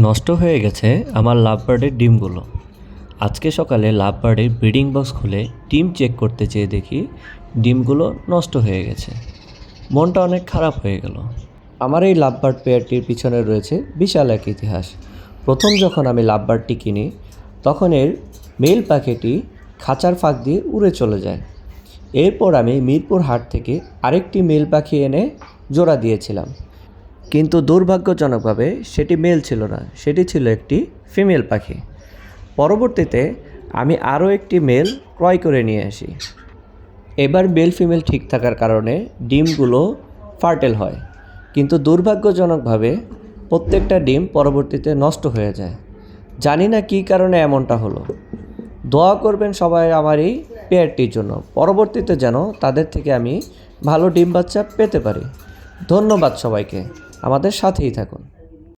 নষ্ট হয়ে গেছে আমার লাভবার্ডের ডিমগুলো। আজকে সকালে লাভবার্ডের ব্রিডিং বক্স খুলে ডিম চেক করতে চেয়ে দেখি ডিমগুলো নষ্ট হয়ে গেছে। মনটা অনেক খারাপ হয়ে গেল। আমার এই লাভবার্ড পেয়ারটির পিছনে রয়েছে বিশাল এক ইতিহাস। প্রথম যখন আমি লাভবার্ডটি কিনি তখন এর মেল পাখিটি খাঁচার ফাঁক দিয়ে উড়ে চলে যায়। এরপর আমি মিরপুর হাট থেকে আরেকটি মেল পাখি এনে জোড়া দিয়েছিলাম, কিন্তু দুর্ভাগ্যজনকভাবে সেটি মেল ছিল না, সেটি ছিল একটি ফিমেল পাখি। পরবর্তীতে আমি আরও একটি মেল ক্রয় করে নিয়ে আসি। এবার মেল ফিমেল ঠিক থাকার কারণে ডিমগুলো ফার্টেল হয়, কিন্তু দুর্ভাগ্যজনকভাবে প্রত্যেকটা ডিম পরবর্তীতে নষ্ট হয়ে যায়। জানি না কী কারণে এমনটা হলো। দোয়া করবেন সবাই আমার এই পেয়ারটির জন্য, পরবর্তীতে যেন তাদের থেকে আমি ভালো ডিম বাচ্চা পেতে পারি। ধন্যবাদ সবাইকে, আমাদের সাথেই থাকুন।